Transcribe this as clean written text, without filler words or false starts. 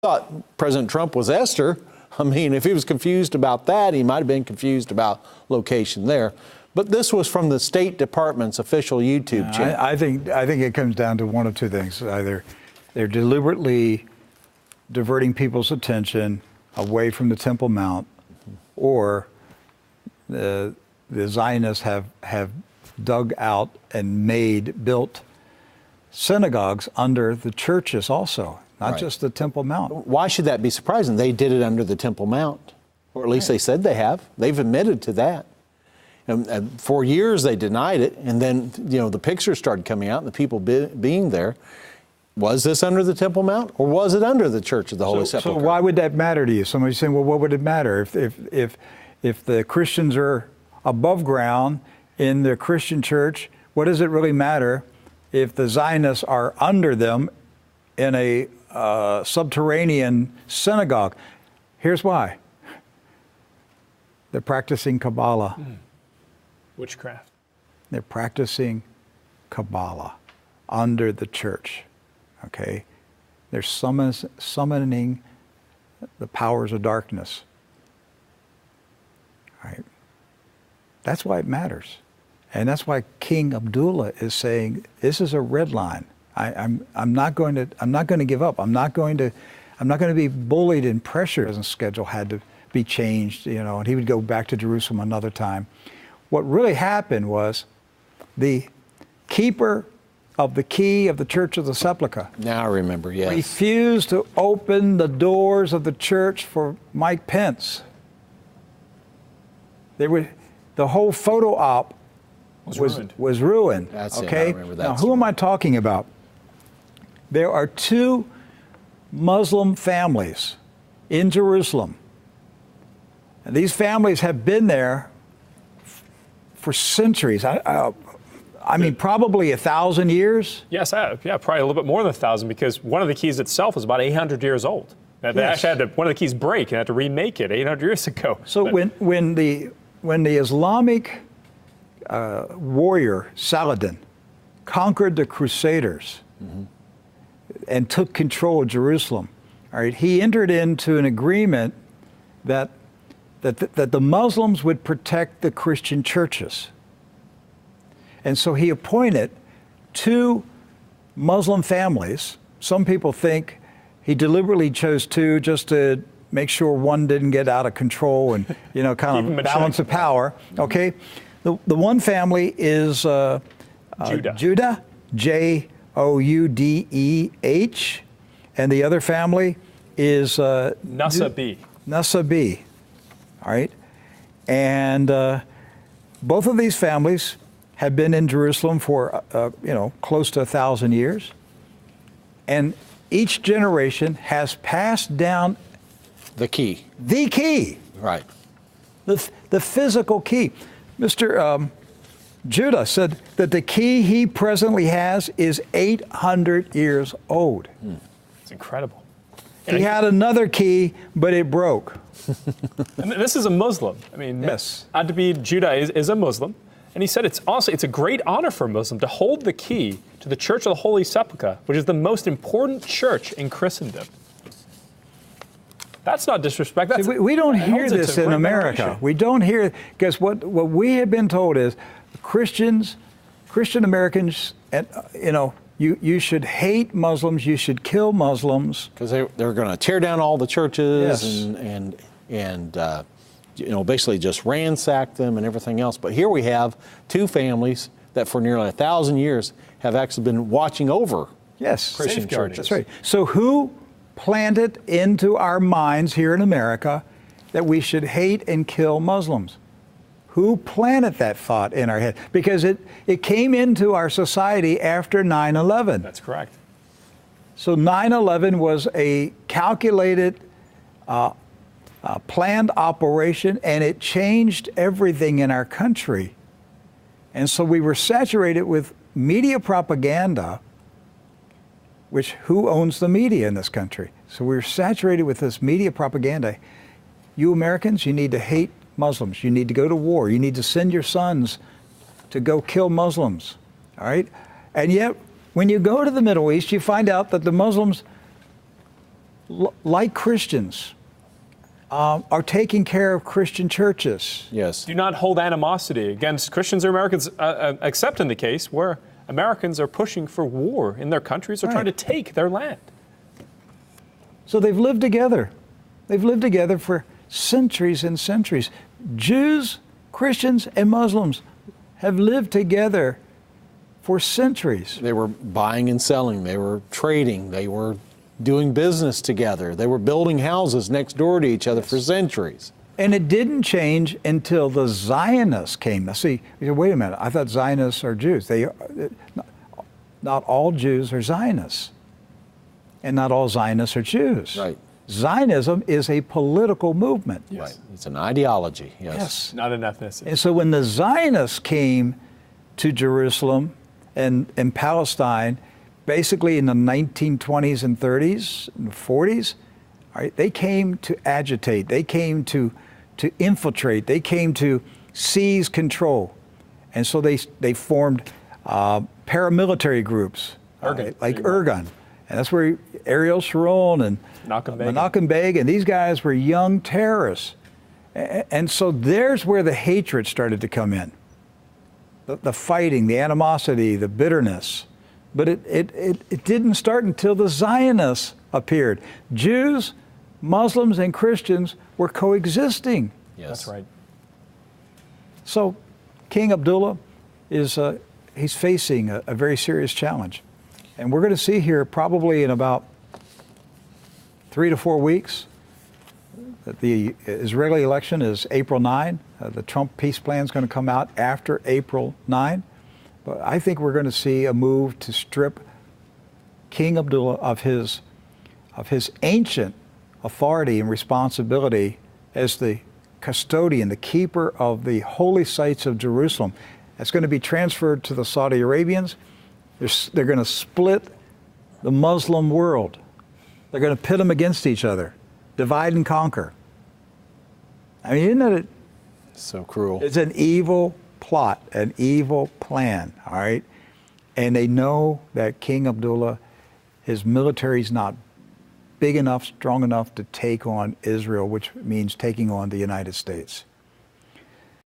thought President Trump was Esther. I mean, if he was confused about that, he might have been confused about location there. But this was from the State Department's official YouTube channel. I think it comes down to one of two things. Either they're deliberately diverting people's attention away from the Temple Mount, or the Zionists have dug out and built synagogues under the churches also, not just the Temple Mount. Why should that be surprising? They did it under the Temple Mount, or at least they said they have. They've admitted to that. And for years they denied it, and then the pictures started coming out and the people being there. Was this under the Temple Mount, or was it under the Church of the Holy Sepulchre? So why would that matter to you? Somebody's saying, well, what would it matter if the Christians are above ground in the Christian church? What does it really matter if the Zionists are under them in a subterranean synagogue? Here's why. They're practicing Kabbalah. Witchcraft. They're practicing Kabbalah under the church. Okay? They're summoning the powers of darkness. Right? That's why it matters. And that's why King Abdullah is saying, this is a red line. I'm not going to give up. I'm not going to be bullied and pressured. His schedule had to be changed, and he would go back to Jerusalem another time. What really happened was the keeper of the key of the Church of the Sepulchre. Now I remember, yes. Refused to open the doors of the church for Mike Pence. The whole photo op was ruined. That's okay? It. I remember that. Now, who am I talking about? There are two Muslim families in Jerusalem. And these families have been there for centuries. I mean, probably 1,000 years. Yes, yeah, probably a little bit more than 1,000, because one of the keys itself is about 800 years old. They actually had one of the keys break and had to remake it 800 years ago. So when the Islamic warrior Saladin conquered the Crusaders and took control of Jerusalem, all right, he entered into an agreement that the Muslims would protect the Christian churches. And so he appointed two Muslim families. Some people think he deliberately chose two just to make sure one didn't get out of control and, kind of balance of power. Okay? The one family is Judah, Joudeh, and the other family is Nasabi. All right? And both of these families have been in Jerusalem for, close to 1,000 years. And each generation has passed down the key. The key. Right. The physical key. Mr. Judah said that the key he presently has is 800 years old. It's incredible. He had another key, but it broke. And this is a Muslim. I mean, yes. Adabid Judah is a Muslim. And he said it's a great honor for a Muslim to hold the key to the Church of the Holy Sepulchre, which is the most important church in Christendom. That's not disrespect. We don't hear this in America. We don't hear, because what we have been told is Christian Americans, and you should hate Muslims, you should kill Muslims. Because they're going to tear down all the churches yes. and basically just ransack them and everything else. But here we have two families that for nearly 1,000 years have actually been watching over Christian churches. That's right. So who planted into our minds here in America that we should hate and kill Muslims? Who planted that thought in our head? Because it came into our society after 9/11. That's correct. So 9/11 was a calculated, planned operation, and it changed everything in our country. And so we were saturated with media propaganda, which who owns the media in this country? So we're saturated with this media propaganda. You Americans, you need to hate Muslims. You need to go to war. You need to send your sons to go kill Muslims. All right? And yet, when you go to the Middle East, you find out that the Muslims like Christians, are taking care of Christian churches. Yes. Do not hold animosity against Christians or Americans, except in the case where Americans are pushing for war in their countries or trying to take their land. So they've lived together. They've lived together for centuries and centuries. Jews, Christians, and Muslims have lived together for centuries. They were buying and selling. They were trading. They were doing business together. They were building houses next door to each other for centuries. And it didn't change until the Zionists came. Now, see, you say, wait a minute, I thought Zionists are Jews. Not all Jews are Zionists. And not all Zionists are Jews. Right. Zionism is a political movement. Yes. Right. It's an ideology. Yes. Yes. Not an ethnicity. And so when the Zionists came to Jerusalem and Palestine, basically in the 1920s and 30s and 40s, all right, they came to agitate. They came to infiltrate. They came to seize control. And so they formed paramilitary groups, like Irgun. And that's where Ariel Sharon and Menachem Begin, these guys were young terrorists. And so there's where the hatred started to come in. The fighting, the animosity, the bitterness. But it didn't start until the Zionists appeared. Jews, Muslims, and Christians were coexisting. Yes. That's right. So King Abdullah he's facing a very serious challenge. And we're going to see here probably in about 3 to 4 weeks that the Israeli election is April 9. The Trump peace plan is going to come out after April 9. But I think we're going to see a move to strip King Abdullah of his ancient authority and responsibility as the custodian, the keeper of the holy sites of Jerusalem. That's going to be transferred to the Saudi Arabians. They're going to split the Muslim world. They're going to pit them against each other, divide and conquer. I mean, isn't it? So cruel. It's an evil plot, an evil plan, all right? And they know that King Abdullah, his military's not big enough, strong enough to take on Israel, which means taking on the United States.